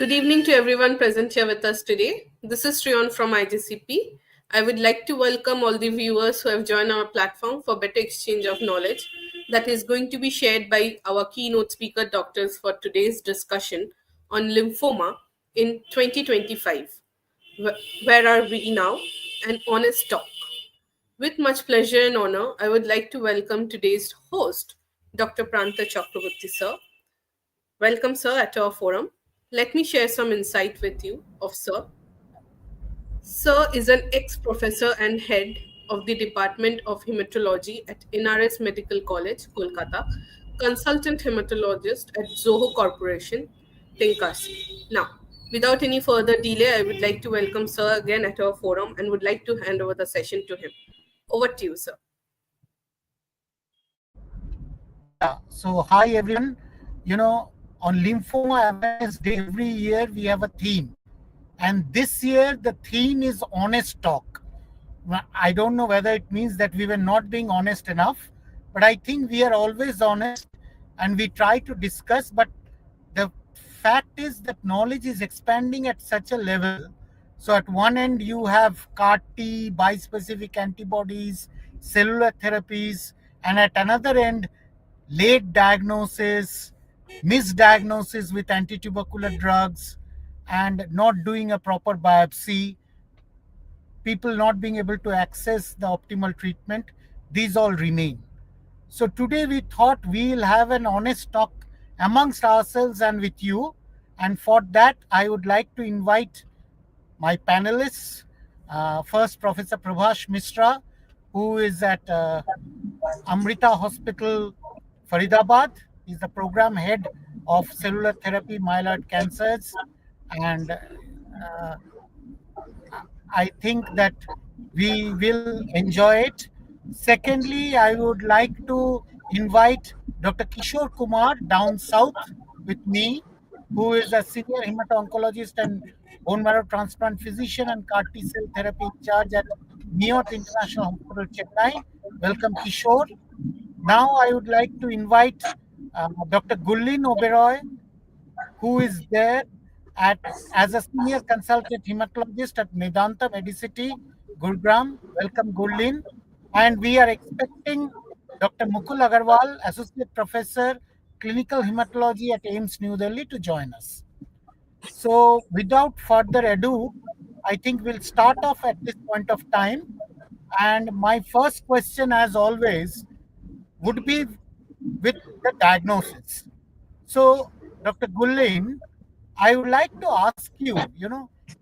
Good evening to everyone present here with us today. This is Sriyan from IGCP. I would like to welcome all the viewers who have joined our platform for better exchange of knowledge that is going to be shared by our keynote speaker doctors for today's discussion on lymphoma in 2025. Where are we now? An honest talk. With much pleasure and honor, I would like to welcome today's host, Dr. Pranta Chakraborty, sir. Welcome, sir, at our forum. Let me share some insight with you of Sir. Sir is an ex-professor and head of the Department of Hematology at NRS Medical College, Kolkata, consultant hematologist at Zoho Corporation, Tenkasi. Now, without any further delay, I would like to welcome Sir again at our forum and would like to hand over the session to him. Over to you, sir. Yeah, so hi everyone. On Lymphoma Awareness Day, every year we have a theme. And this year the theme is honest talk. I don't know whether it means that we were not being honest enough, but I think we are always honest and we try to discuss. But the fact is that knowledge is expanding at such a level. So at one end you have CAR T, bispecific antibodies, cellular therapies, and at another end, late diagnosis, misdiagnosis with antitubercular drugs, and not doing a proper biopsy, people not being able to access the optimal treatment. These all remain. So today we thought we'll have an honest talk amongst ourselves and with you. And for that, I would like to invite my panelists. First, Professor Prabhash Mishra, who is at Amrita Hospital, Faridabad. He's the program head of cellular therapy, myeloid cancers. And I think that we will enjoy it. Secondly, I would like to invite Dr. Kishore Kumar down south with me, who is a senior hemato-oncologist and bone marrow transplant physician and CAR T cell therapy in charge at Neoth International Hospital, Chennai. Welcome, Kishore. Now, I would like to invite Dr. Gullin Oberoi, who is there as a senior consultant hematologist at Medanta Medicity, Gurugram. Welcome, Gurleen. And we are expecting Dr. Mukul Agarwal, Associate Professor, Clinical Hematology at AIIMS New Delhi, to join us. So, without further ado, I think we'll start off at this point of time. And my first question, as always, would be with the diagnosis. So, Dr. Gullin, I would like to ask you,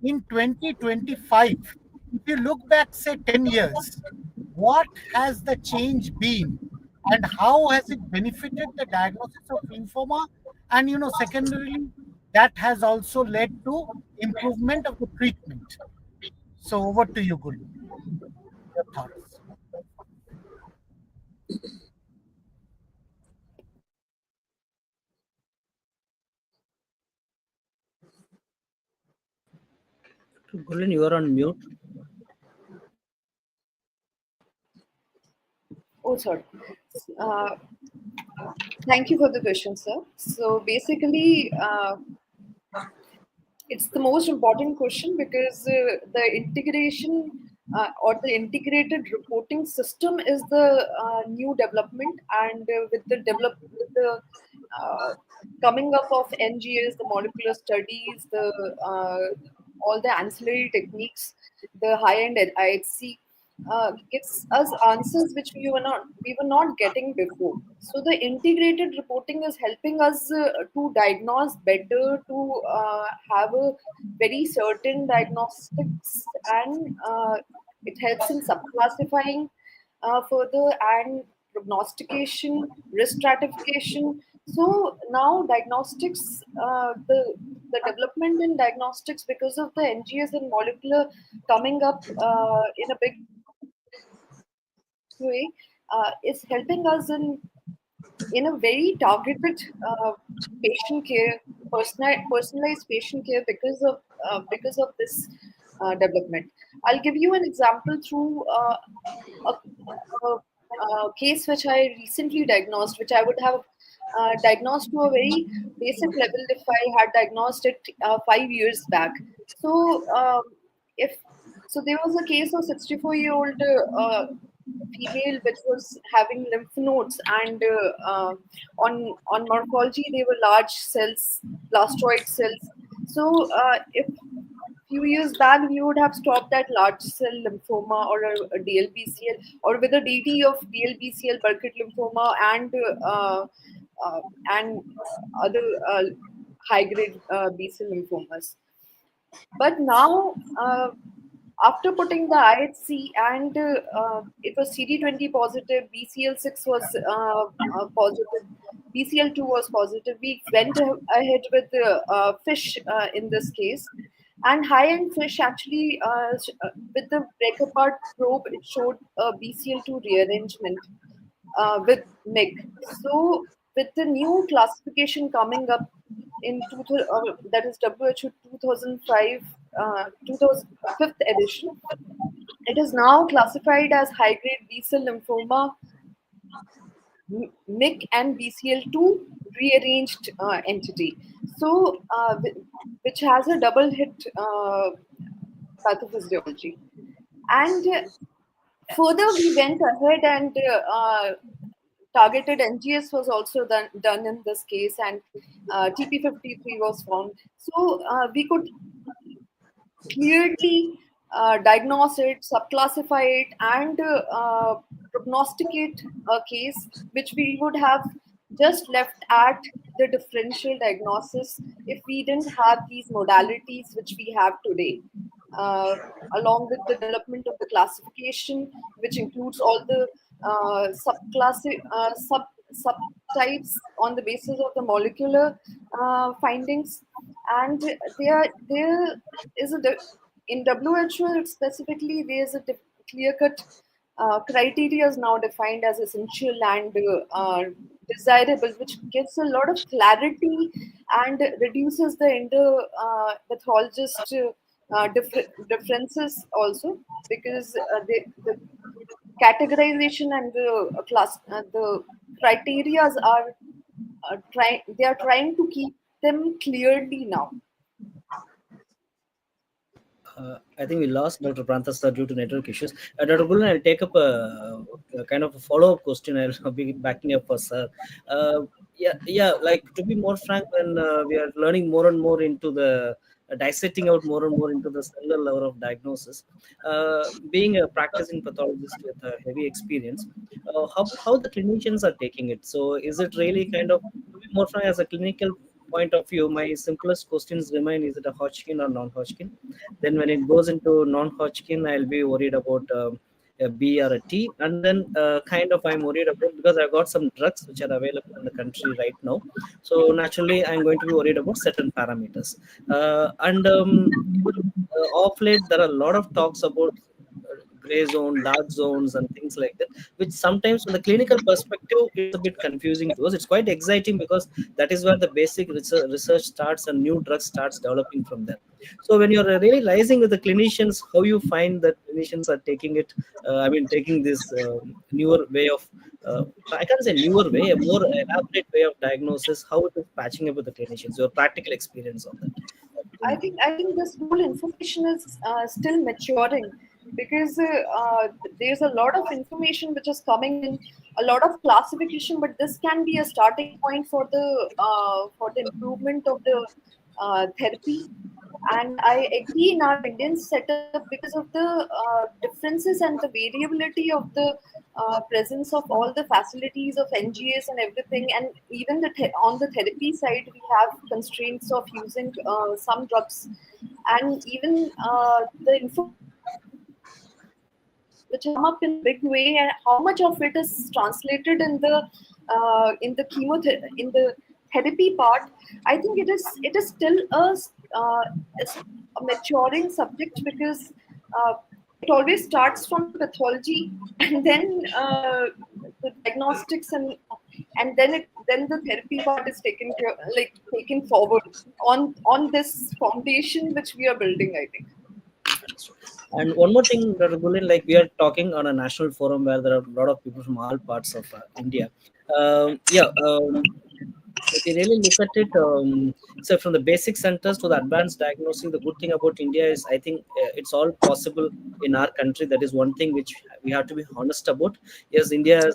in 2025, if you look back, say 10 years, what has the change been and how has it benefited the diagnosis of lymphoma? And, secondarily, that has also led to improvement of the treatment. So, over to you, Gullin. Your thoughts. Gulin, you are on mute. Oh, sorry. Uh, Thank you for the question, sir. So basically, it's the most important question because the integration or the integrated reporting system is the new development, and with the coming up of NGS, the molecular studies, the all the ancillary techniques, the high-end IHC gives us answers which we were not getting before. So the integrated reporting is helping us to diagnose better, to have a very certain diagnostics, and it helps in subclassifying further and prognostication, risk stratification. So now diagnostics, the development in diagnostics because of the NGS and molecular coming up in a big way is helping us in a very targeted patient care, personalized patient care because of this development. I'll give you an example through a case which I recently diagnosed, which I would have diagnosed to a very basic level if I had diagnosed it 5 years back. So, if so, there was a case of 64-year-old female which was having lymph nodes, and on morphology they were large cells, blastoid cells. So, if few years back we would have stopped at large cell lymphoma or a DLBCL, or with a DT of DLBCL, Burkitt lymphoma, uh, and other high grade B cell lymphomas. But now, after putting the IHC, and it was CD20 positive, BCL6 was positive, BCL2 was positive. We went ahead with the fish in this case. And high end fish actually, with the break apart probe, it showed a BCL2 rearrangement with MIG. So, with the new classification coming up in that is WHO 2005, 2005th edition, it is now classified as high grade B cell lymphoma, MIC and BCL2 rearranged entity. So, which has a double hit pathophysiology. And further, we went ahead and targeted NGS was also done in this case, and TP53 was found. So, we could clearly diagnose it, subclassify it, and prognosticate a case which we would have just left at the differential diagnosis if we didn't have these modalities which we have today. Uh, Along with the development of the classification, which includes all the subtypes on the basis of the molecular findings, and there is in WHO specifically there is a clear cut criteria is now defined as essential and desirable, which gives a lot of clarity and reduces the pathologist differences also, because the categorization and the criterias are they are trying to keep them clearly now. I think we lost Dr. Pranthas due to network issues. Dr. Gulan, I'll take up a kind of a follow-up question. I'll be backing up for sir. Yeah. Like, to be more frank, when we are learning more and more into the dissecting out more and more into the cellular level of diagnosis, being a practicing pathologist with a heavy experience, how the clinicians are taking it. So, is it really kind of, to be more frank, as a clinical point of view, my simplest questions remain: is it a Hodgkin or non-Hodgkin? Then when it goes into non-Hodgkin, I'll be worried about a B or a T, and then kind of I'm worried about, because I've got some drugs which are available in the country right now. So naturally, I'm going to be worried about certain parameters. And even Off late, there are a lot of talks about gray zone, dark zones, and things like that, which sometimes from the clinical perspective, it's a bit confusing to us. It's quite exciting because that is where the basic research starts and new drugs starts developing from there. So when you're really liaising with the clinicians, how you find that clinicians are taking it, taking this newer way of, I can't say newer way, a more elaborate way of diagnosis, how it is patching up with the clinicians, your practical experience on that. I think this whole information is still maturing, because there's a lot of information which is coming in, a lot of classification, but this can be a starting point for the improvement of the therapy. And I agree in our Indian setup, because of the differences and the variability of the presence of all the facilities of NGS and everything, and even on the therapy side, we have constraints of using some drugs, and even the information which has come up in a big way, and how much of it is translated in the in the therapy part. I think it is still a maturing subject, because uh, it always starts from the pathology and then the diagnostics, and then the therapy part is taken forward on this foundation which we are building, I think. And one more thing, Dr. Gulin, like, we are talking on a national forum where there are a lot of people from all parts of India. Yeah. If you really look at it, so from the basic centers to the advanced diagnosing, the good thing about India is I think it's all possible in our country. That is one thing which we have to be honest about. Yes, India has,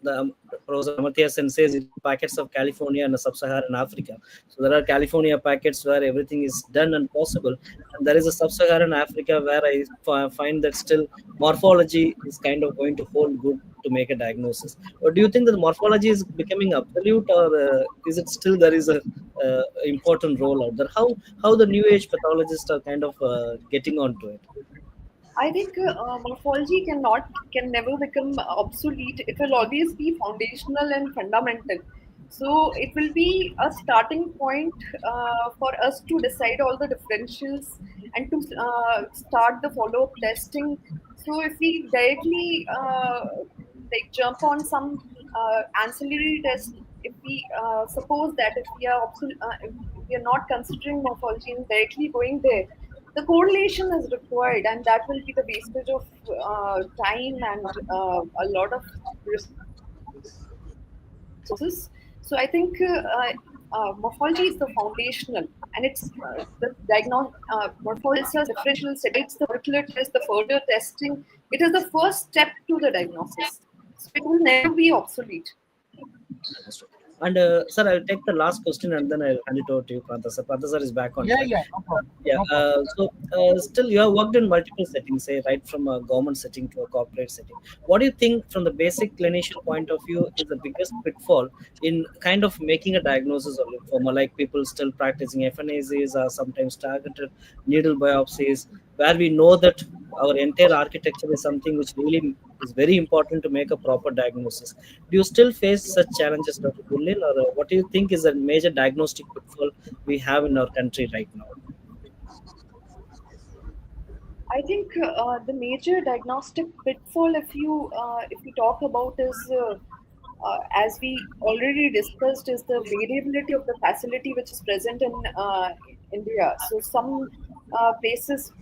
the Professor Amartya Sen says it has packets of California and sub-Saharan Africa. So there are California packets where everything is done and possible, and there is a sub-Saharan Africa where I find that still morphology is kind of going to hold good to make a diagnosis. Or do you think that the morphology is becoming absolute, or is it still there is a important role out there? How the new age pathologists are kind of getting onto it? I think morphology can never become obsolete. It will always be foundational and fundamental. So it will be a starting point for us to decide all the differentials and to start the follow-up testing. So if we directly like jump on some ancillary test, if we suppose that if we are not considering morphology and directly going there, the correlation is required, and that will be the wastage of time and a lot of resources. So I think morphology is the foundational, and it's the morphology tells us differential, separates the molecular test, the further testing. It is the first step to the diagnosis, so it will never be obsolete. Understood. And sir, I'll take the last question and then I'll hand it over to you, Prantha sir. Prantha sir is back on Yeah, track. yeah, no problem. Yeah. No problem. Still, you have worked in multiple settings, say right from a government setting to a corporate setting. What do you think, from the basic clinician point of view, is the biggest pitfall in kind of making a diagnosis of lymphoma? Like people still practicing FNACs or sometimes targeted needle biopsies, where we know that our entire architecture is something which really is very important to make a proper diagnosis. Do you still face such challenges, Dr. Gullin, or what do you think is a major diagnostic pitfall we have in our country right now? I think the major diagnostic pitfall, if you talk about, is as we already discussed, is the variability of the facility which is present in India. So some places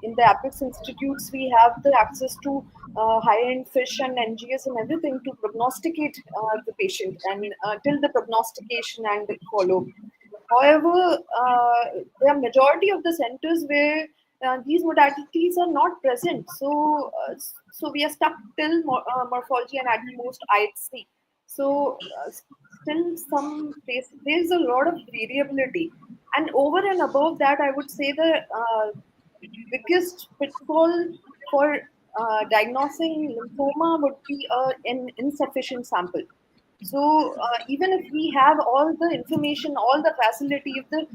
in the Apex institutes, we have the access to high-end fish and NGS and everything to prognosticate the patient and till the prognostication and follow. However, there are majority of the centers where these modalities are not present. So we are stuck till morphology and at most IHC. So still some place there is a lot of variability, and over and above that, I would say the biggest pitfall for diagnosing lymphoma would be an insufficient sample. So even if we have all the information, all the facility, if the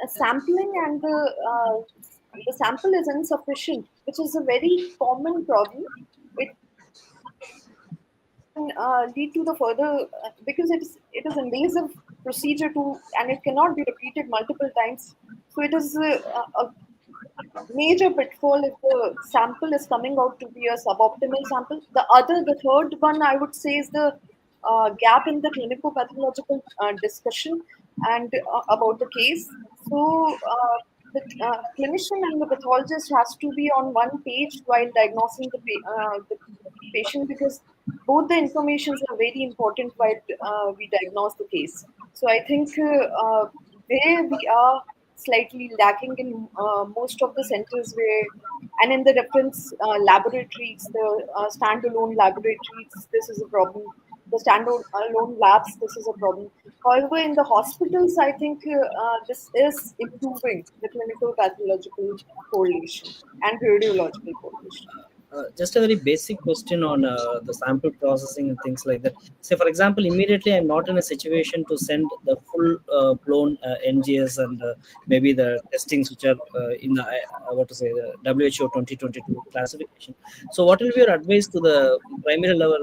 sampling and the sample is insufficient, which is a very common problem, it can lead to the further because it is invasive procedure to, and it cannot be repeated multiple times. So it is a major pitfall if the sample is coming out to be a suboptimal sample. The third one I would say is the gap in the clinico-pathological discussion and about the case. So the clinician and the pathologist has to be on one page while diagnosing the patient, because both the informations are very important while we diagnose the case. So I think where we are slightly lacking in most of the centers where, and in the reference laboratories, the standalone laboratories, this is a problem. The standalone labs, this is a problem. However, in the hospitals, I think this is improving the clinical pathological correlation and radiological correlation. Just a very basic question on the sample processing and things like that. Say, for example, immediately I'm not in a situation to send the full blown NGS and maybe the testings which are in the what to say, the WHO 2022 classification. So, what will be your advice to the primary level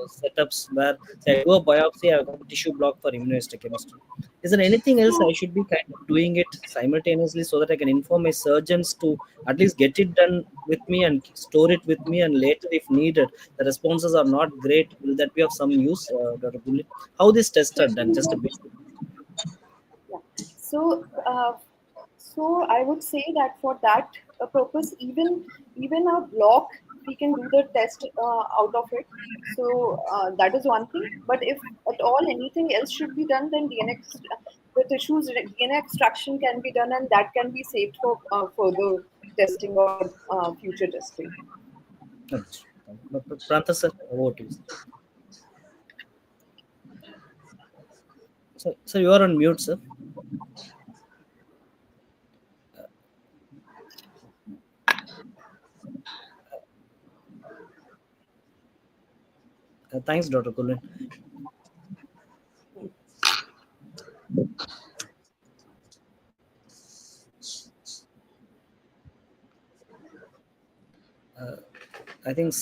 setups where, say, I do a biopsy, I got a tissue block for immunohistochemistry? Is there anything else I So should be kind of doing it simultaneously so that I can inform my surgeons to at least get it done with me and store it with me, and later if needed the responses are not great, will that be of some use, Dr. Bullet? How these tests are done, just a basic. yeah. So, so I would say that for that purpose, even a block we can do the test out of it. So that is one thing. But if at all anything else should be done, then the tissues DNA extraction can be done, and that can be saved for further testing or future testing. Understood. But Prantha sir, over to you. So you are on mute, sir. Thanks, Dr. Kulin. I think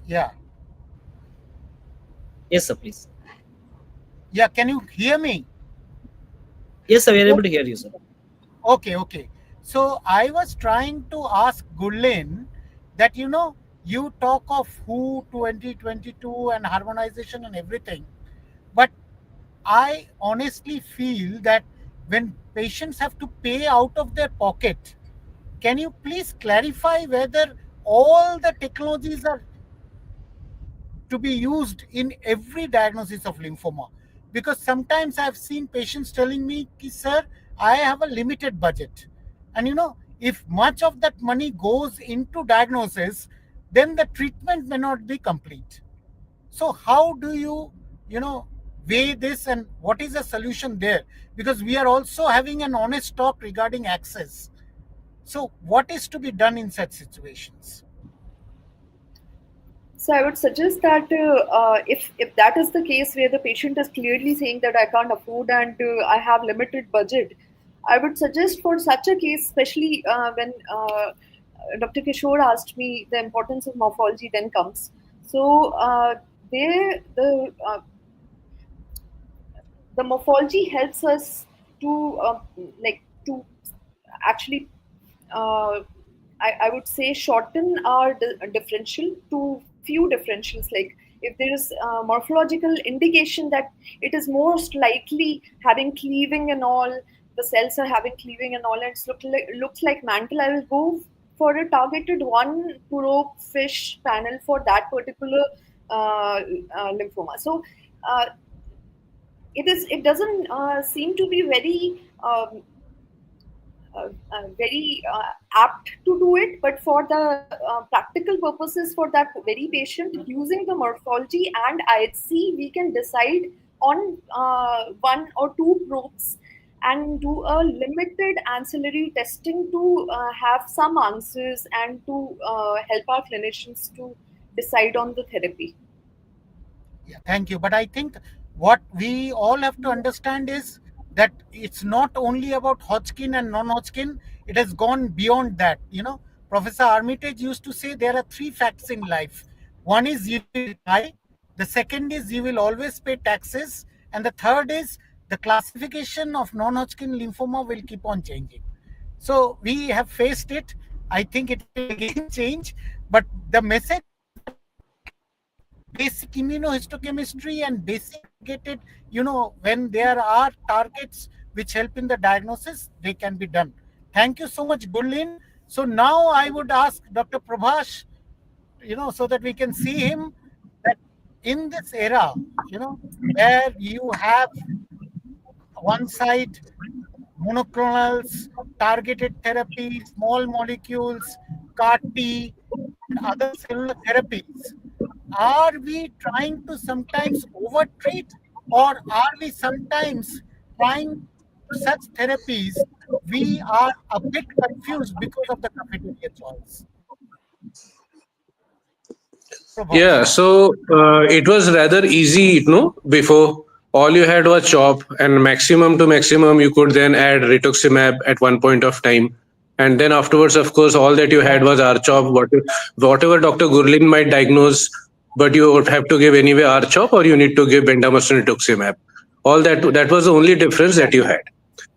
Yeah. yes, sir, please. Yeah. Can you hear me? Yes, sir, we are able to hear you, sir. Okay. So I was trying to ask Gurlin that, you talk of WHO 2022 and harmonization and everything, but I honestly feel that when patients have to pay out of their pocket, can you please clarify whether all the technologies are to be used in every diagnosis of lymphoma? Because sometimes I've seen patients telling me, sir, I have a limited budget. And if much of that money goes into diagnosis, then the treatment may not be complete. So how do you know, weigh this, and what is the solution there? Because we are also having an honest talk regarding access. So what is to be done in such situations? So I would suggest that if that is the case where the patient is clearly saying that I can't afford and I have limited budget, I would suggest for such a case, especially when Dr. Kishore asked me the importance of morphology, then comes. So they the morphology helps us to to actually I would say shorten our differential to few differentials. Like if there is morphological indication that it is most likely having cleaving and all, the cells are having cleaving and all, and it's looks like mantle, I will go for a targeted one probe fish panel for that particular lymphoma. So uh, it doesn't seem to be very apt to do it, but for the practical purposes for that very patient, using the morphology and IHC, we can decide on one or two probes and do a limited ancillary testing to have some answers and to help our clinicians to decide on the therapy. Yeah, thank you. But I think what we all have to understand is that it's not only about Hodgkin and non-Hodgkin, it has gone beyond that. Professor Armitage used to say there are three facts in life. One is you will die, the second is you will always pay taxes, and the third is the classification of non-Hodgkin lymphoma will keep on changing. So we have faced it. I think it will again change. But the message is that basic immunohistochemistry and basic targeted, when there are targets which help in the diagnosis, they can be done. Thank you so much, Gurlin. So now I would ask Dr. Prabhash, so that we can see him, that in this era, where you have one side monoclonals, targeted therapy, small molecules, CAR T, and other cellular therapies, are we trying to sometimes overtreat, or are we sometimes trying such therapies? We are a bit confused because of the cafeteria choice. Yeah, Prabhash. so it was rather easy, before. All you had was CHOP, and maximum to maximum, you could then add rituximab at one point of time. And then afterwards, of course, all that you had was R-CHOP, whatever Dr. Gurlin might diagnose, but you would have to give anyway R-CHOP, or you need to give bendamustine rituximab. All that was the only difference that you had.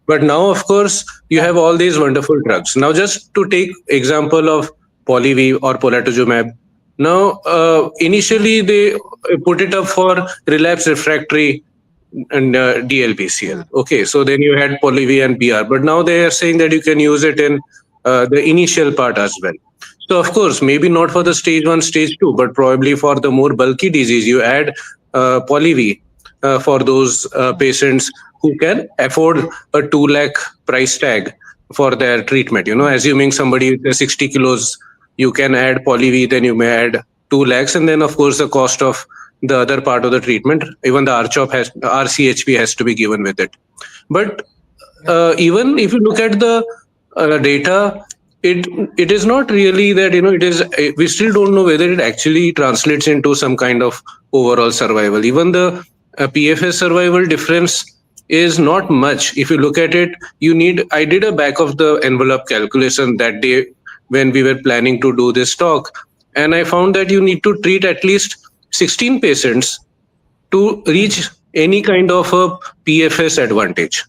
But now, of course, you Yeah. have all these wonderful drugs. Now, just to take example of Poliv or polatuzumab. Now, initially they put it up for relapse refractory, and DLBCL. Okay, so then you had Polivy and PR, but now they are saying that you can use it in the initial part as well. So of course, maybe not for the stage 1, stage 2, but probably for the more bulky disease, you add Polivy for those patients who can afford a 2 lakh price tag for their treatment. Assuming somebody with 60 kilos, you can add Polivy, then you may add 2 lakhs, and then of course the cost of the other part of the treatment, even the RCHP has to be given with it. But even if you look at the data, it is not really that, it is, we still don't know whether it actually translates into some kind of overall survival. Even the PFS survival difference is not much. If you look at it, I did a back of the envelope calculation that day when we were planning to do this talk, and I found that you need to treat at least 16 patients to reach any kind of a PFS advantage.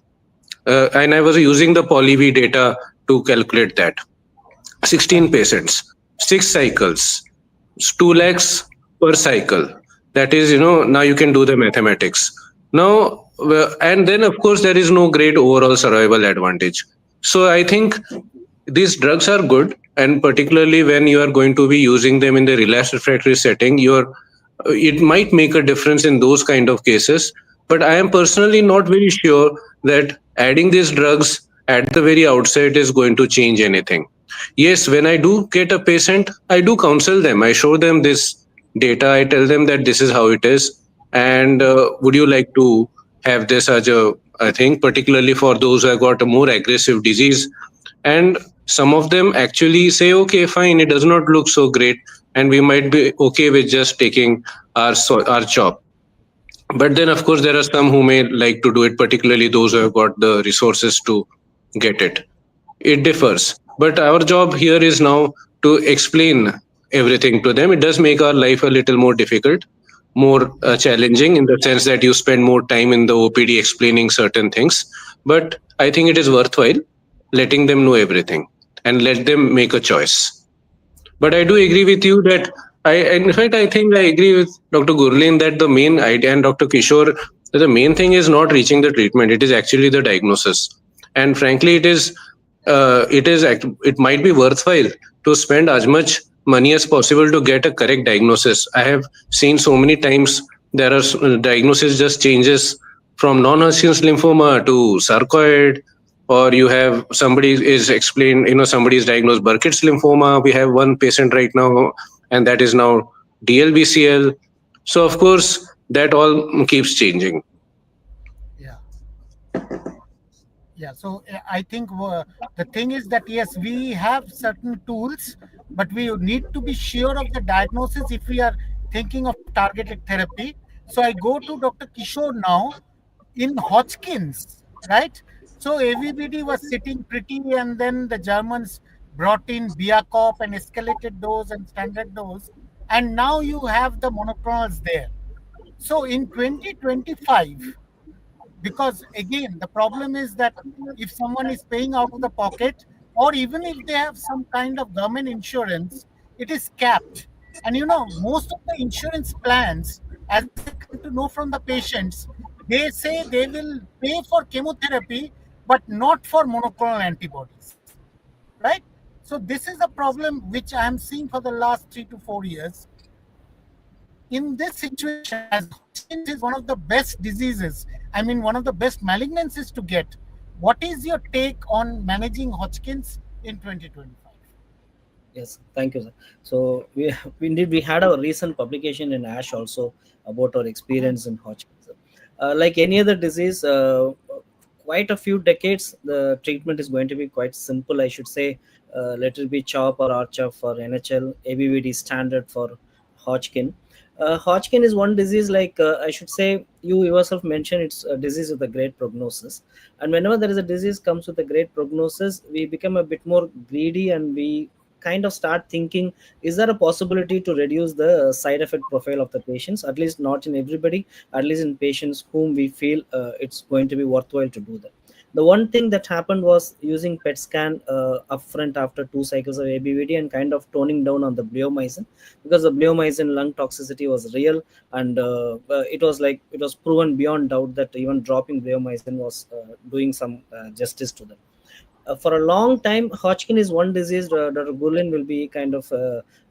And I was using the Polivy data to calculate that. 16 patients, 6 cycles, 2 lakhs per cycle. That is, now you can do the mathematics. Now, and then of course, there is no great overall survival advantage. So I think these drugs are good, and particularly when you are going to be using them in the relapsed refractory setting, it might make a difference in those kind of cases. But I am personally not very sure that adding these drugs at the very outset is going to change anything. Yes, when I do get a patient, I do counsel them. I show them this data. I tell them that this is how it is, and would you like to have this as a, I think, particularly for those who have got a more aggressive disease. And some of them actually say, okay, fine, it does not look so great, and we might be okay with just taking our chop. But then of course there are some who may like to do it, particularly those who have got the resources to get it. It differs, but our job here is now to explain everything to them. It does make our life a little more difficult, more challenging, in the sense that you spend more time in the OPD explaining certain things, but I think it is worthwhile letting them know everything and let them make a choice. But I do agree with you that in fact, I think I agree with Dr. Gurlin that the main idea, and Dr. Kishore, that the main thing is not reaching the treatment. It is actually the diagnosis. And frankly, it might be worthwhile to spend as much money as possible to get a correct diagnosis. I have seen so many times there are diagnosis just changes from non-Hodgkin's lymphoma to sarcoid, or you have somebody is diagnosed Burkitt's lymphoma. We have one patient right now, and that is now DLBCL. So of course that all keeps changing. Yeah. Yeah. So I think the thing is that yes, we have certain tools, but we need to be sure of the diagnosis if we are thinking of targeted therapy. So I go to Dr. Kishore now in Hodgkin's, right? So everybody was sitting pretty, and then the Germans brought in Biakop and escalated dose and standard dose, and now you have the monoclonals there. So in 2025, because again the problem is that if someone is paying out of the pocket, or even if they have some kind of government insurance, it is capped. And most of the insurance plans, as I come to know from the patients, they say they will pay for chemotherapy but not for monoclonal antibodies, right? So this is a problem which I am seeing for the last 3 to 4 years. In this situation, as Hodgkin's is one of the best diseases, I mean, one of the best malignancies to get, what is your take on managing Hodgkin's in 2025? Yes, thank you, sir. So we had a recent publication in ASH also about our experience in Hodgkin's. Like any other disease, quite a few decades, the treatment is going to be quite simple, I should say. Let it be CHOP or RCHOP for NHL, ABVD standard for Hodgkin. Hodgkin is one disease, like I should say, you yourself mentioned it's a disease with a great prognosis. And whenever there is a disease comes with a great prognosis, we become a bit more greedy, and we kind of start thinking, is there a possibility to reduce the side effect profile of the patients? At least not in everybody, at least in patients whom we feel it's going to be worthwhile to do that. The one thing that happened was using PET scan upfront after 2 cycles of ABVD and kind of toning down on the bleomycin, because the bleomycin lung toxicity was real, and it was proven beyond doubt that even dropping bleomycin was doing some justice to them. For a long time, Hodgkin is one disease. Dr. Gurlin will be kind of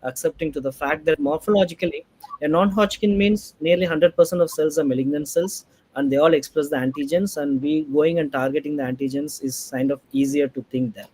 accepting to the fact that morphologically, a non-Hodgkin means nearly 100% of cells are malignant cells, and they all express the antigens. And we going and targeting the antigens is kind of easier to think there.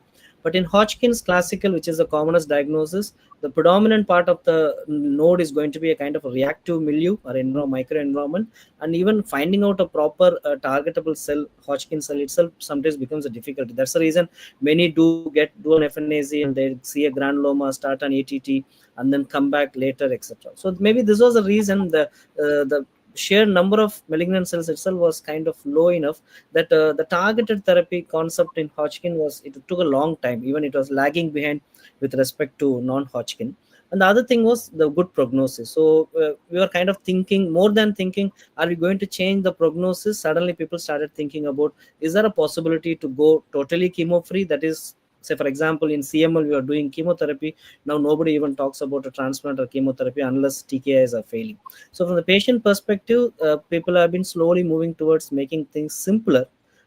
But in Hodgkin's classical, which is the commonest diagnosis, the predominant part of the node is going to be a kind of a reactive milieu or microenvironment, and even finding out a proper targetable cell, Hodgkin cell itself, sometimes becomes a difficulty. That's the reason many do an FNAC and they see a granuloma, start an ATT, and then come back later, etc. So maybe this was the reason the sheer number of malignant cells itself was kind of low enough that the targeted therapy concept in Hodgkin it took a long time. Even it was lagging behind with respect to non-Hodgkin. And the other thing was the good prognosis. So we were kind of thinking, more than thinking, are we going to change the prognosis? Suddenly people started thinking about, is there a possibility to go totally chemo free? That is, say for example, in CML we are doing chemotherapy. Now nobody even talks about a transplant or chemotherapy unless TKIs are failing. So from the patient perspective, people have been slowly moving towards making things simpler,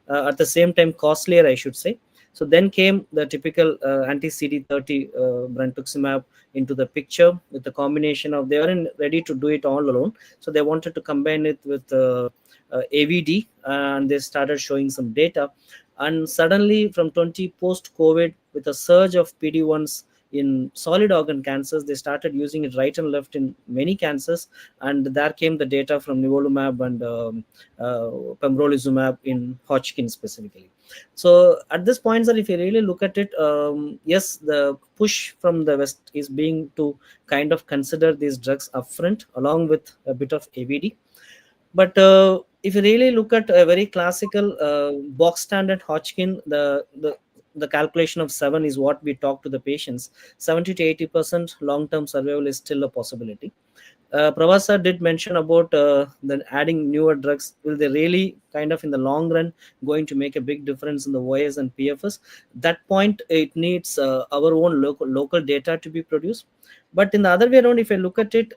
at the same time costlier, I should say. So then came the typical anti-CD30 brentuximab into the picture, with the combination of, they weren't ready to do it all alone, so they wanted to combine it with AVD, and they started showing some data. And suddenly from 20 post COVID, with a surge of PD1s in solid organ cancers, they started using it right and left in many cancers. And there came the data from nivolumab and pembrolizumab in Hodgkin specifically. So at this point, sir, if you really look at it, yes, the push from the West is being to kind of consider these drugs upfront along with a bit of AVD. But if you really look at a very classical box standard Hodgkin, the calculation of 7 is what we talk to the patients. 70 to 80% long-term survival is still a possibility. Pravasa did mention about the adding newer drugs. Will they really kind of in the long run going to make a big difference in the OS and PFS? That point, it needs our own local data to be produced. But in the other way around, if I look at it,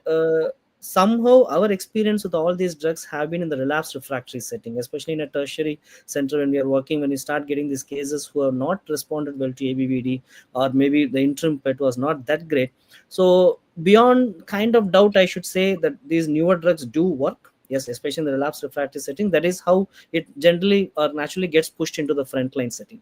somehow our experience with all these drugs have been in the relapsed refractory setting, especially in a tertiary center when we are working, when you start getting these cases who have not responded well to ABVD, or maybe the interim PET was not that great. So beyond kind of doubt, I should say that these newer drugs do work. Yes, especially in the relapsed refractory setting. That is how it generally or naturally gets pushed into the frontline setting.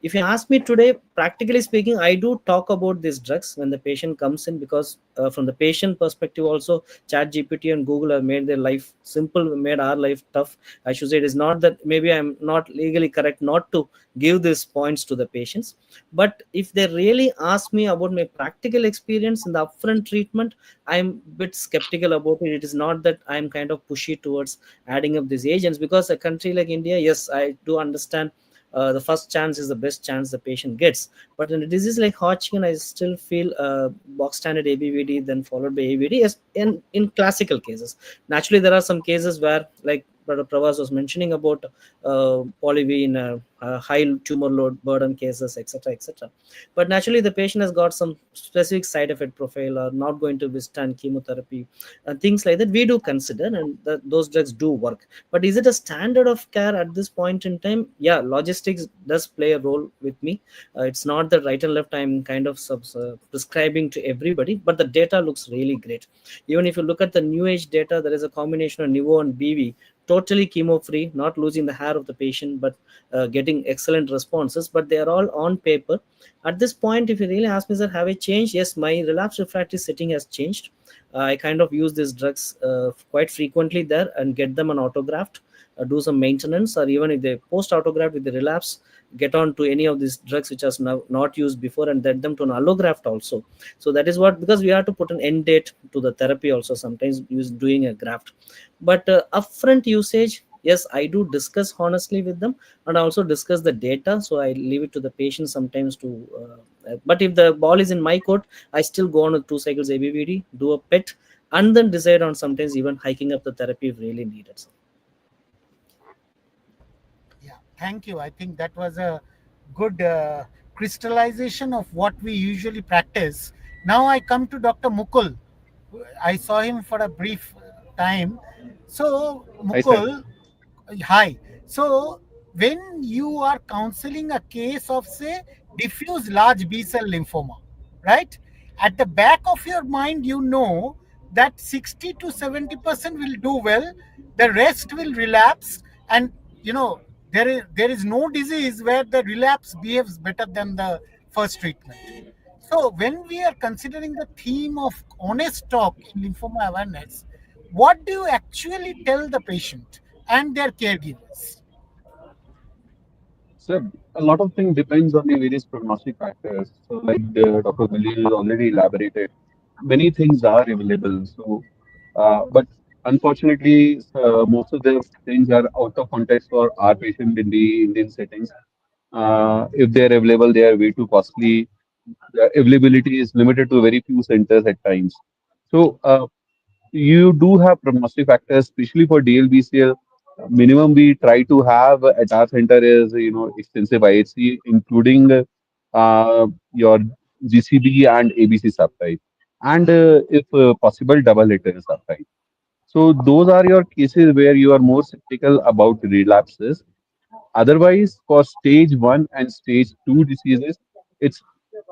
If you ask me today, practically speaking, I do talk about these drugs when the patient comes in, because from the patient perspective also, chat GPT and Google have made their life simple, made our life tough. I should say, it is not that maybe I'm not legally correct not to give these points to the patients, but if they really ask me about my practical experience in the upfront treatment, I'm a bit skeptical about it. It is not that I'm kind of pushy towards adding up these agents, because a country like India, yes, I do understand the first chance is the best chance the patient gets. But in a disease like Hodgkin, I still feel box standard ABVD, then followed by AVD, as in classical cases. Naturally, there are some cases where, like Dr. Pravas was mentioning about poly in high tumor load burden cases, etc., etc. But naturally, the patient has got some specific side effect profile, or not going to withstand chemotherapy, and things like that. We do consider, and those drugs do work. But is it a standard of care at this point in time? Yeah, logistics does play a role with me. It's not that right and left I'm kind of prescribing to everybody, but the data looks really great. Even if you look at the new age data, there is a combination of Nivo and BV, totally chemo free, not losing the hair of the patient, but getting excellent responses. But they are all on paper. At this point, if you really ask me, sir, have I changed? Yes, my relapse refractory setting has changed. I kind of use these drugs quite frequently there and get them an autograft, do some maintenance, or even if they post autograft with the relapse, get on to any of these drugs which are now not used before, and get them to an allograft also. So that is what, because we have to put an end date to the therapy also, sometimes use doing a graft. But upfront usage, yes, I do discuss honestly with them, and also discuss the data. So I leave it to the patient sometimes to but if the ball is in my court, I still go on with 2 cycles ABVD, do a PET, and then decide on sometimes even hiking up the therapy if really needed. Yeah. Thank you. I think that was a good crystallization of what we usually practice. Now I come to Dr. Mukul. I saw him for a brief time. So, Hi, sir. Mukul, hi. So, when you are counseling a case of, say, diffuse large B cell lymphoma, right? At the back of your mind, you know that 60 to 70% will do well, the rest will relapse, and you know there is no disease where the relapse behaves better than the first treatment. So, when we are considering the theme of honest talk in lymphoma awareness, what do you actually tell the patient and their caregivers? Sir, a lot of things depends on the various prognostic factors. So, like Dr. Galil already elaborated, many things are available. So, but unfortunately, most of the things are out of context for our patient in the Indian settings. If they're available, they are way too costly. The availability is limited to very few centers at times. So, you do have prognostic factors, especially for DLBCL. Minimum we try to have at our center is extensive IHC, including your GCB and ABC subtype, and if possible, double hitter subtype. So those are your cases where you are more skeptical about relapses. Otherwise, for stage one and stage two diseases, it's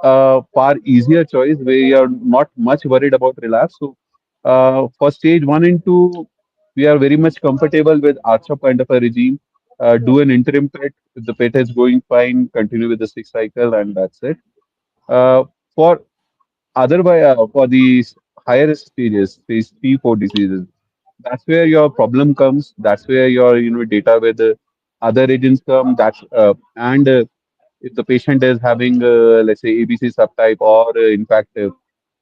a far easier choice where you're not much worried about relapse. So, for stage one and two, we are very much comfortable with ARCHOP kind of a regime. Do an interim PET. If the PET is going fine, continue with the 6 cycle, and that's it. For otherwise, for these higher stages, stage three, four diseases, that's where your problem comes. That's where your data with other agents come. And if the patient is having let's say ABC subtype or in fact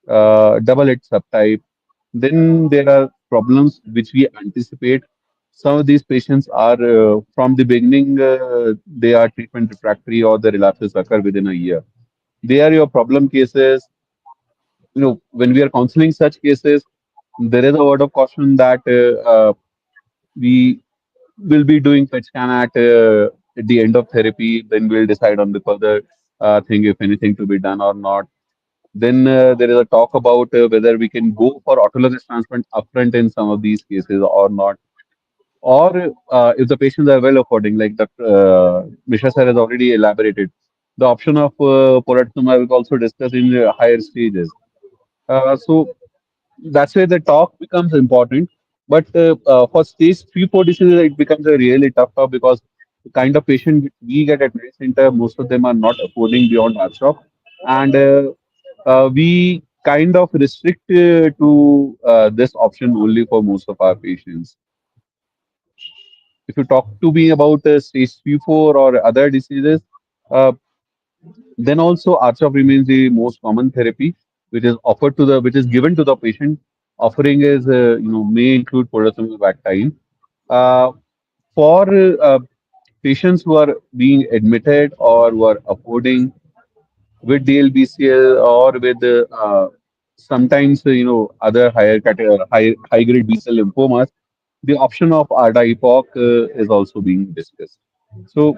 double hit subtype, then there are problems which we anticipate. Some of these patients are from the beginning they are treatment refractory or the relapses occur within a year. They are your problem cases. When we are counseling such cases, there is a word of caution that we will be doing PET scan at the end of therapy. Then we'll decide on the further thing, if anything to be done or not. Then there is a talk about whether we can go for autologous transplant upfront in some of these cases or not. Or if the patients are well affording, like Dr. Mishra sir has already elaborated, the option of polatuzumab is also discussed in higher stages. So that's where the talk becomes important. But for stage three, four diseases, it becomes a really tough talk because the kind of patient we get at my center, most of them are not affording beyond our shop, and we kind of restrict to this option only for most of our patients. If you talk to me about stage three, four, or other diseases, uh, then also RCHOP remains the most common therapy, which is given to the patient. Offering is, may include potassium at time. Uh, for patients who are being admitted or who are affording with DLBCL or with sometimes other high grade B cell lymphomas, the option of ARDA-EPOC is also being discussed. So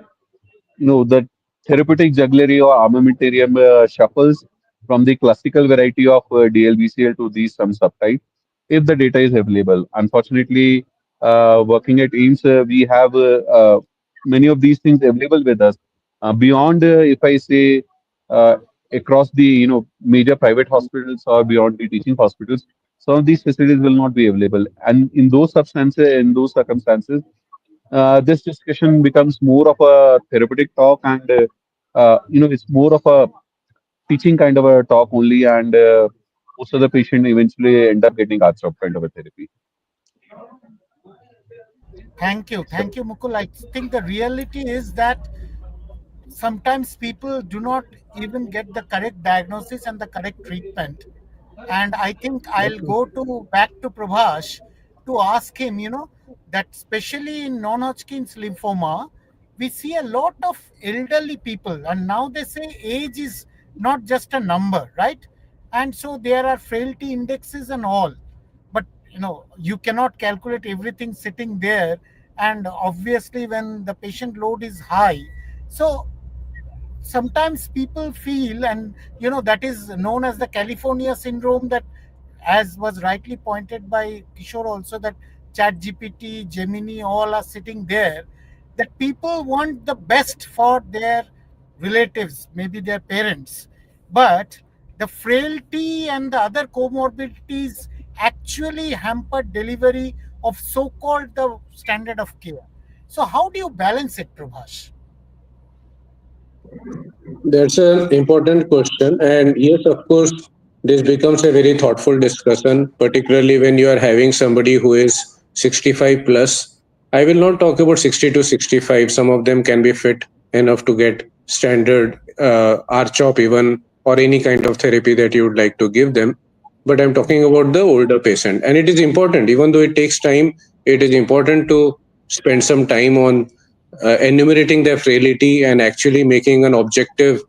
the therapeutic jugglery or armamentarium shuffles from the classical variety of DLBCL to these some subtype if the data is available. Unfortunately, working at AIMS, we have many of these things available with us. Beyond, if I say, uh, across the major private hospitals or beyond the teaching hospitals, some of these facilities will not be available. And in those circumstances, this discussion becomes more of a therapeutic talk, and it's more of a teaching kind of a talk only, and most of the patient eventually end up getting arthrop kind of a therapy. Thank you, Mukul. I think the reality is that sometimes people do not even get the correct diagnosis and the correct treatment. And I think I'll go to back to Prabhash to ask him, that especially in non-Hodgkin's lymphoma, we see a lot of elderly people, and now they say age is not just a number, right? And so there are frailty indexes and all, but you cannot calculate everything sitting there and obviously when the patient load is high, so sometimes people feel, and that is known as the California syndrome, that as was rightly pointed by Kishore also, that chat gpt, Gemini, all are sitting there, that people want the best for their relatives, maybe their parents, but the frailty and the other comorbidities actually hamper delivery of so-called the standard of care. So how do you balance it, Prabhash? That's an important question. And yes, of course, this becomes a very thoughtful discussion, particularly when you are having somebody who is 65 plus. I will not talk about 60 to 65. Some of them can be fit enough to get standard RCHOP even, or any kind of therapy that you would like to give them. But I'm talking about the older patient. And it is important, even though it takes time, it is important to spend some time on enumerating their frailty and actually making an objective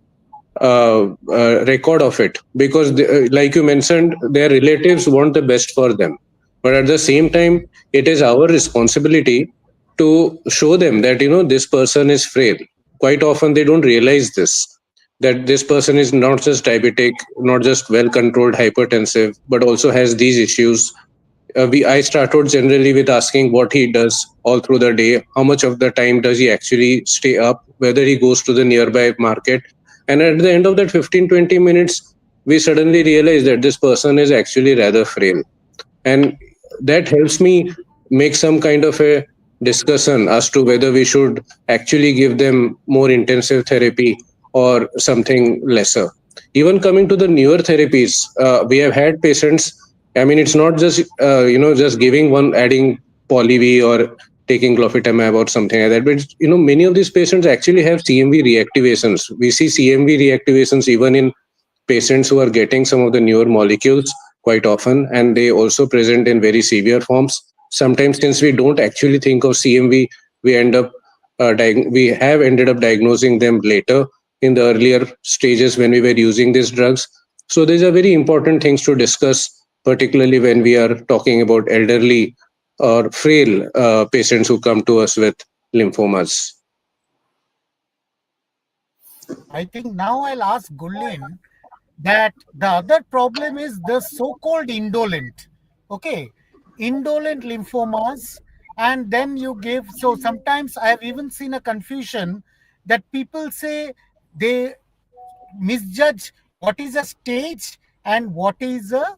record of it, because like you mentioned, their relatives want the best for them, but at the same time it is our responsibility to show them that this person is frail. Quite often they don't realize this, that this person is not just diabetic, not just well controlled hypertensive, but also has these issues. We I started generally with asking what he does all through the day, how much of the time does he actually stay up, whether he goes to the nearby market. And at the end of that 15-20 minutes, we suddenly realize that this person is actually rather frail. And that helps me make some kind of a discussion as to whether we should actually give them more intensive therapy or something lesser. Even coming to the newer therapies, we have had patients. I mean, it's not just just giving one, adding poly or taking glofitamab or something like that, but many of these patients actually have CMV reactivations. We see CMV reactivations even in patients who are getting some of the newer molecules quite often, and they also present in very severe forms. Sometimes, since we don't actually think of CMV, we end up we have ended up diagnosing them later in the earlier stages when we were using these drugs. So these are very important things to discuss, particularly when we are talking about elderly or frail patients who come to us with lymphomas. I think now I'll ask Gullin that the other problem is the so-called indolent. Okay, indolent lymphomas, and then you give. So sometimes I have even seen a confusion that people say they misjudge what is a stage and what is a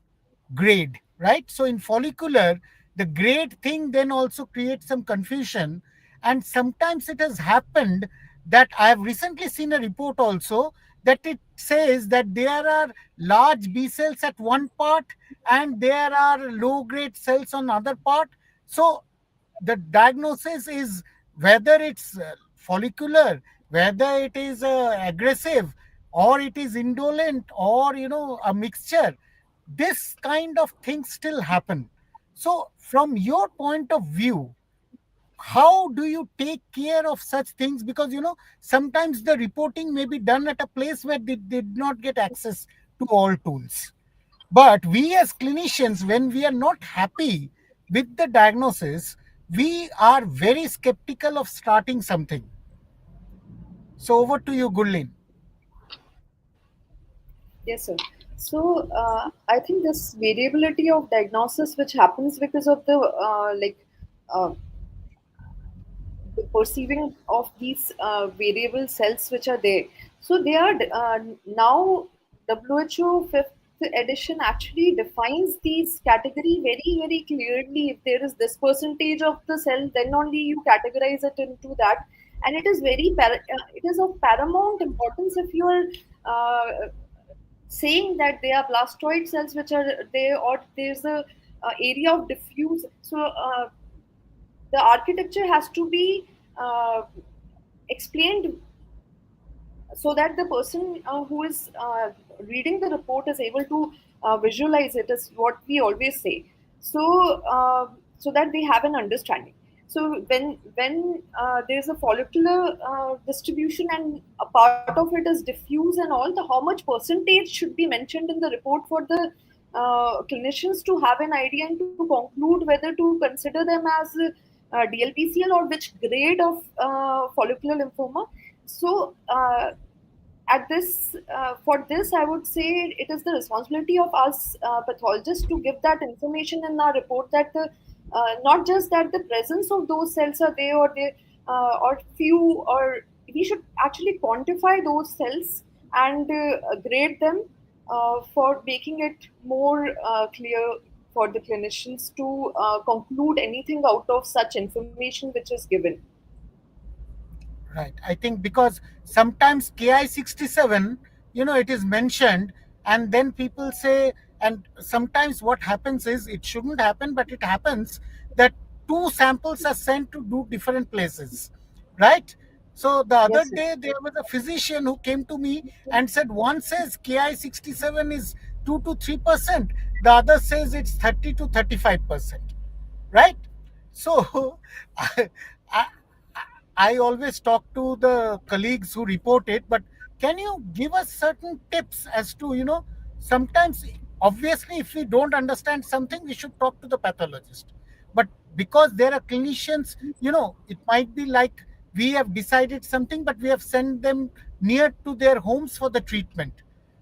grade, right? So in follicular, the grade thing then also creates some confusion. And sometimes it has happened that I have recently seen a report also that it says that there are large B cells at one part and there are low grade cells on other part. So the diagnosis is whether it's follicular, whether it is aggressive, or it is indolent, or a mixture. This kind of things still happen. So from your point of view, how do you take care of such things? Because sometimes the reporting may be done at a place where they did not get access to all tools. But we as clinicians, when we are not happy with the diagnosis, we are very skeptical of starting something. So over to you, Gullin. Yes, sir. So I think this variability of diagnosis, which happens because of the uh, the perceiving of these variable cells which are there. So they are now WHO fifth edition actually defines these category very clearly. If there is this percentage of the cell, then only you categorize it into that, and it is it is of paramount importance if you are saying that they are blastoid cells which are there, or there's a area of diffuse. So the architecture has to be explained so that the person who is reading the report is able to visualize it, is what we always say. So so that they have an understanding. So when there's a follicular distribution and a part of it is diffuse and all, the how much percentage should be mentioned in the report for the clinicians to have an idea and to conclude whether to consider them as DLBCL or which grade of follicular lymphoma. So at this for this, I would say it is the responsibility of us pathologists to give that information in our report, that the not just that the presence of those cells are there, or they or few, or we should actually quantify those cells and grade them for making it more clear for the clinicians to conclude anything out of such information which is given. Right. I think because sometimes KI67, it is mentioned, and then people say, and sometimes what happens is, it shouldn't happen, but it happens that two samples are sent to do different places, right? So the other Yes, sir. day there was a physician who came to me and said one says KI67 is 2 to 3%, the other says it's 30 to 35%, right? So I, I, I always talk to the colleagues who report it, but can you give us certain tips as to, sometimes, obviously, if we don't understand something, we should talk to the pathologist. But because there are clinicians, it might be like we have decided something, but we have sent them near to their homes for the treatment.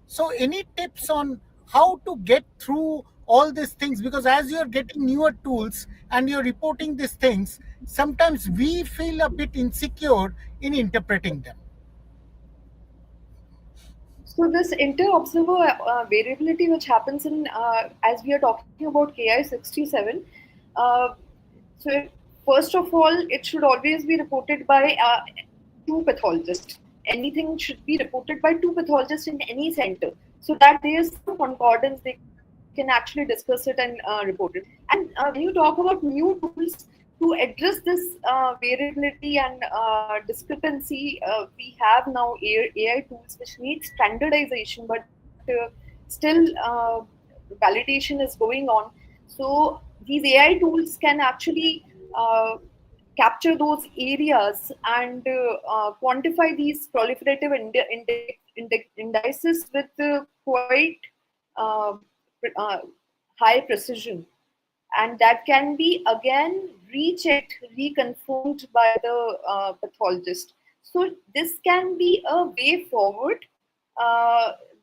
So, any tips on how to get through all these things? Because as you're getting newer tools and you're reporting these things, sometimes we feel a bit insecure in interpreting them. So this inter-observer variability which happens in, as we are talking about KI67, uh, so first of all, it should always be reported by two pathologists. Anything should be reported by two pathologists in any center, so that there is some concordance. They can actually discuss it and report it. And when you talk about new tools to address this variability and discrepancy, we have now AI tools which need standardization, but still validation is going on. So these AI tools can actually capture those areas and quantify these proliferative indices with quite uh, uh, high precision, and that can be again rechecked, reconfirmed by the pathologist. So this can be a way forward.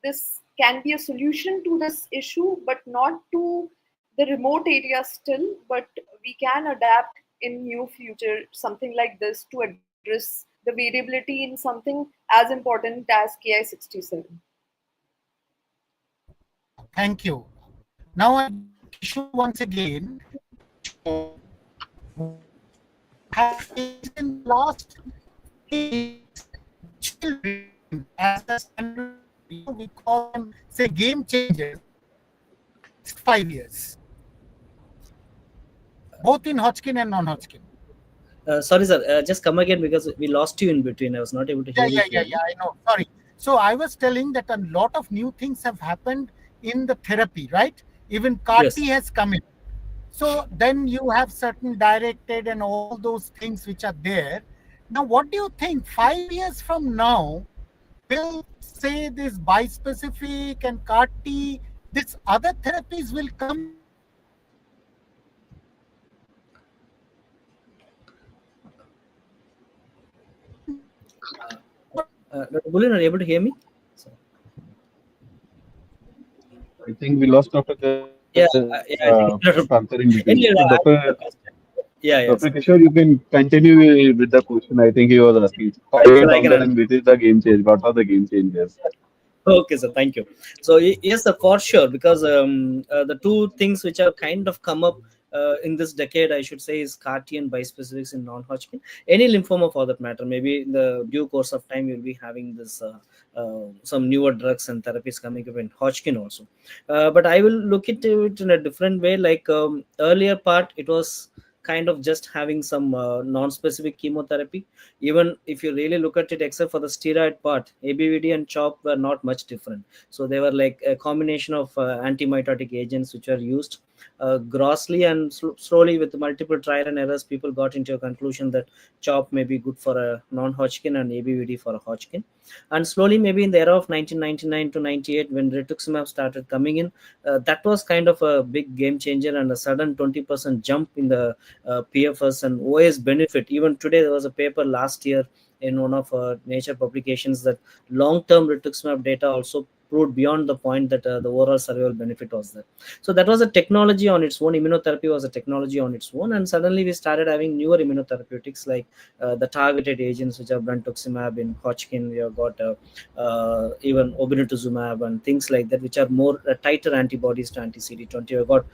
This can be a solution to this issue, but not to the remote areas still. But we can adapt in near future something like this to address the variability in something as important as KI67. Thank you. Now I go to Kishore once again. Kishore, what has changed in the last 5 years which will remain as the standard, we call them, say, game changers in the next 5 years, both in Hodgkin and non-Hodgkin? Sorry, sir. Just come again because we lost you in between. I was not able to Yeah, hear you yeah, yeah, clearly. yeah. I know. Sorry. So I was telling that a lot of new things have happened in the therapy, right? Even CAR T Yes. has come in. So then you have certain directed and all those things which are there. Now, what do you think 5 years from now will, say, this bispecific and CAR T, this other therapies will come in and replace these therapies? What do you think? Dr. Bulin, are you able to hear me? So, I think we lost Dr. yeah, yeah. I think Panther in between. So anyway, Dr. answer the question. Yeah, Dr. yeah, sir. Kishore, you can continue with the question. I think he was asking 5 years Sir, I down can the answer. line, which is the game change? What are the game changes? Okay, sir. Thank you. So yes, sir, for sure, because the two things which have kind of come up in this decade, I should say, is CAR-T and bispecifics in non-Hodgkin. Any lymphoma, for that matter. Maybe in the due course of time, you'll be having this some newer drugs and therapies coming up in Hodgkin also. But I will look into it in a different way. Like earlier part, it was kind of just having some non-specific chemotherapy. Even if you really look at it, except for the steroid part, ABVD and CHOP were not much different. So they were like a combination of anti-mitotic agents which were used, grossly, and slowly with multiple trial and errors, people got into a conclusion that CHOP may be good for a non-Hodgkin and ABVD for a Hodgkin. And slowly, maybe in the era of 1999 to 98, when rituximab started coming in, that was kind of a big game changer, and a sudden 20% jump in the PFS and OS benefit. Even today, there was a paper last year in one of Nature publications that long-term rituximab data also proved beyond the point that the overall survival benefit was there. So that was a technology on its own. Immunotherapy was a technology on its own, and suddenly we started having newer immunotherapeutics like the targeted agents, which are brentuximab in Hodgkin. We have got even obinutuzumab and things like that, which are more tighter antibodies to anti-CD20. We have got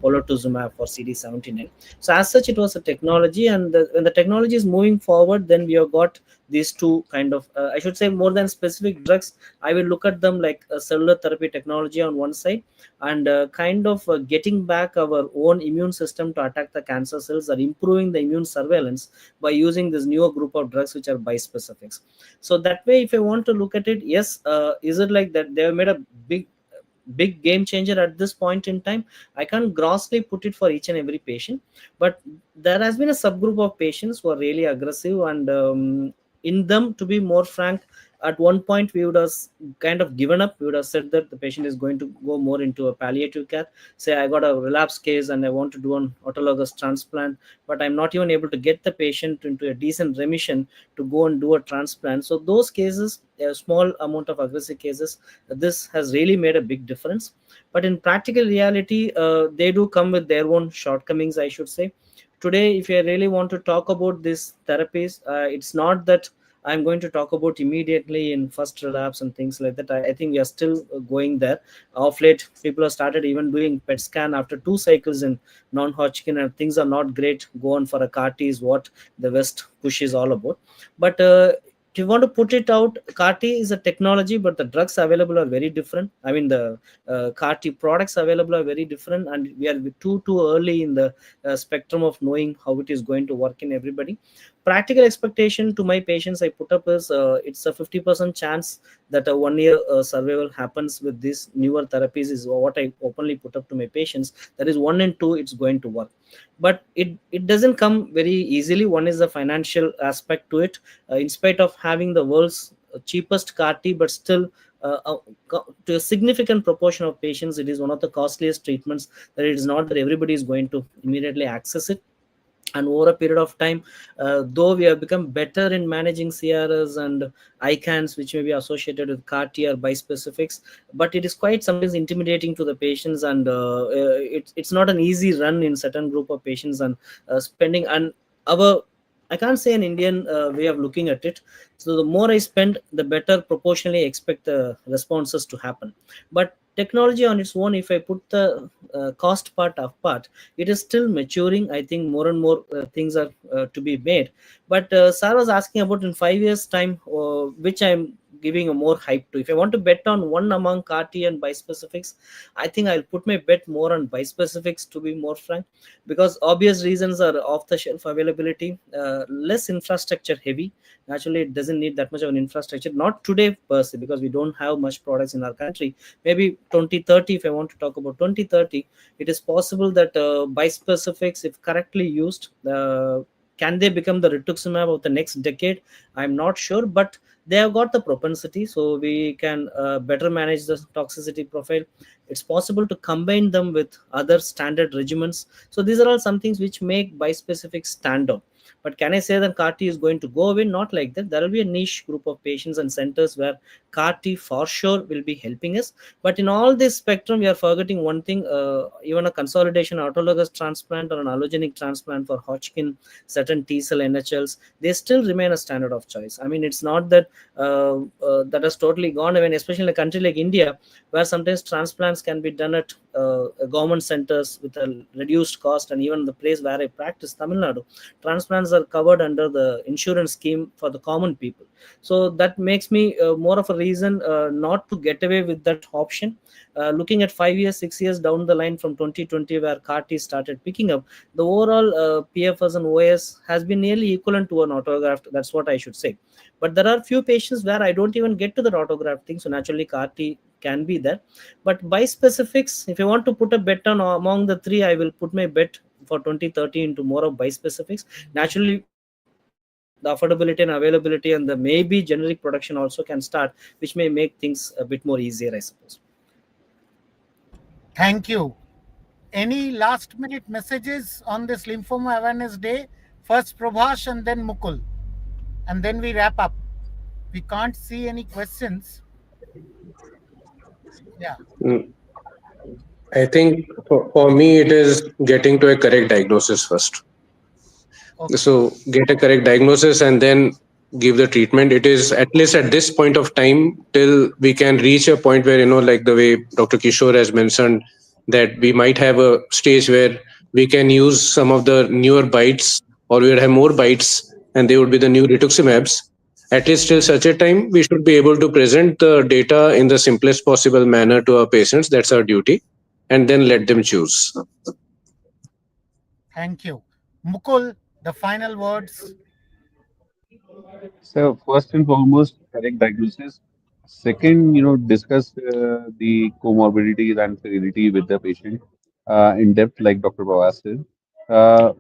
polatuzumab for CD79. So as such, it was a technology, and when the technology is moving forward, then we have got these two kind of I should say, more than specific drugs, I will look at them like a cellular therapy technology on one side, and kind of getting back our own immune system to attack the cancer cells, or improving the immune surveillance by using this newer group of drugs which are bispecifics. So that way, if I want to look at it, yes, is it like that they have made a big game changer at this point in time? I can't grossly put it for each and every patient, but there has been a subgroup of patients who are really aggressive, and in them, to be more frank, at one point we would have kind of given up. We would have said that the patient is going to go more into a palliative care. Say I got a relapse case and I want to do an autologous transplant, but I'm not even able to get the patient into a decent remission to go and do a transplant. So those cases, a small amount of aggressive cases, this has really made a big difference. But in practical reality, they do come with their own shortcomings, I should say. Today, if I really want to talk about these therapies, it's not that I'm going to talk about immediately in first relapse and things like that. I think we are still going there. Of late, people have started even doing PET scan after 2 cycles in non-Hodgkin, and things are not great. Go on for a CAR T is what the West push is all about. But if you want to put it out, CAR T is a technology, but the drugs available are very different. I mean, the CAR T products available are very different, and we are too early in the spectrum of knowing how it is going to work in everybody. Practical expectation to my patients I put up is it's a 50% chance that a 1 year survival happens with these newer therapies, is what I openly put up to my patients. That is 1 and 2, it's going to work. But it doesn't come very easily. One is the financial aspect to it. In spite of having the world's cheapest CAR T, but still to a significant proportion of patients, it is one of the costliest treatments, that it is not that everybody is going to immediately access it. And over a period of time, though we have become better in managing CRS and ICANS, which may be associated with CAR T or bispecifics, but it is quite sometimes intimidating to the patients, and it's not an easy run in certain group of patients, and spending and our, I can't say an Indian way of looking at it. So the more I spend, the better proportionally expect the responses to happen. But technology on its own, if I put the cost part apart, it is still maturing. I think more and more things are to be made. But Sarah was asking about in 5 years time, which I'm giving a more hype to. If I want to bet on one among CAR T and bispecifics, I think I'll put my bet more on bispecifics, to be more frank, because obvious reasons are off the shelf availability, less infrastructure heavy. Naturally, it doesn't need that much of an infrastructure, not today per se, because we don't have much products in our country. Maybe 2030, if I want to talk about 2030, it is possible that bispecifics, if correctly used, can they become the rituximab of the next decade? I'm not sure, but they have got the propensity, so we can better manage the toxicity profile. It's possible to combine them with other standard regimens. So these are all some things which make bispecific stand out. But can I say that CAR T is going to go away? Not like that. There will be a niche group of patients and centers where CAR T for sure will be helping us. But in all this spectrum, we are forgetting one thing. Even a consolidation autologous transplant or an allogenic transplant for Hodgkin, certain T cell NHLs, they still remain a standard of choice. I mean, it's not that that has totally gone away, and especially in a country like India, where sometimes transplants can be done at government centers with a reduced cost. And even the place where I practice, Tamil Nadu, transplant implants are covered under the insurance scheme for the common people. So that makes me more of a reason not to get away with that option. Looking at 5 years, 6 years down the line from 2020, where CAR-T started picking up, the overall PFS and OS has been nearly equivalent to an autograft. That's what I should say. But there are few patients where I don't even get to the autograft thing. So naturally, CAR-T can be there. But bispecifics, if I want to put a bet on among the three, I will put my bet for 2030 into more of bispecifics. Naturally, the affordability and availability and the maybe generic production also can start, which may make things a bit more easier, I suppose. Thank you. Any last minute messages on this Lymphoma Awareness Day? First Prabhash and then Mukul. And then we wrap up. We can't see any questions. Yeah. Mm, I think for me, it is getting to a correct diagnosis first. Okay. So get a correct diagnosis and then give the treatment. It is at least at this point of time till we can reach a point where, like the way Dr. Kishore has mentioned, that we might have a stage where we can use some of the newer bites, or we would have more bites and they would be the new rituximabs. At least till such a time, we should be able to present the data in the simplest possible manner to our patients. That's our duty. And then let them choose. Thank you. Mukul, the final words. So first and foremost, correct diagnosis. Second, discuss the comorbidities and severity with the patient in depth, like Dr. Bawaz said. Uh,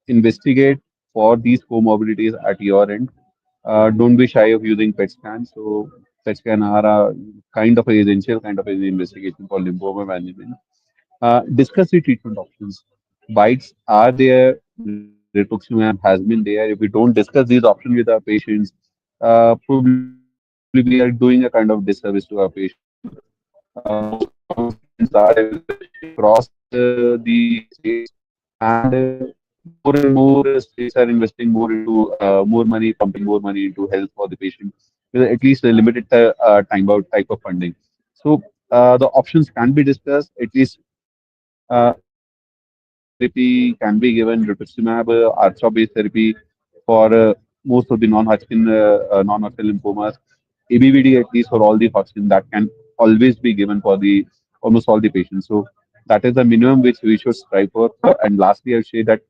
Investigate for these comorbidities at your end. Don't be shy of using PET scans. So PET scan are a kind of a essential kind of an investigation for lymphoma management. Discuss the treatment options. Bites are there, rituximab has been there. If we don't discuss these options with our patients, probably we are doing a kind of disservice to our patients. Most common treatments are available across the states, and more and more states are investing more into more money, pumping more money into health for the patient with at least a limited time out type of funding. So the options can be discussed. At least immunotherapy can be given, rituximab, R-CHOP based therapy for most of the non-Hodgkin lymphomas. ABVD at least for all the Hodgkin that can always be given for the almost all the patients. So that is the minimum which we should strive for. And lastly, I'll say that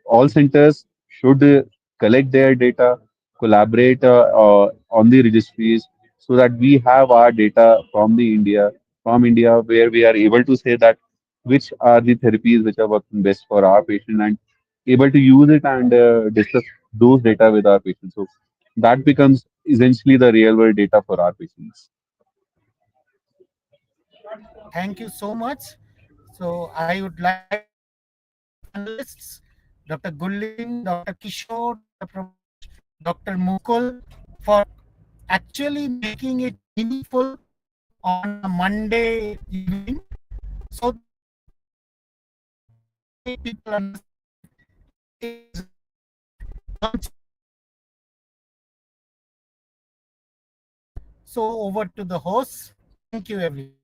all centers should collect their data, collaborate on the registries so that we have our data from India, where we are able to say that which are the therapies which are working best for our patient and able to use it and discuss those data with our patients. So that becomes essentially the real world data for our patients. Thank you so much. So I would like to thank all the panelists, Dr. Gulin, Dr. Kishore, Dr. Prabhash, Dr. Mukul, for actually making it meaningful on a Monday evening so that every people understand it is one chapter in the Lymphoma Awareness Day. So over to the host. Thank you, everyone.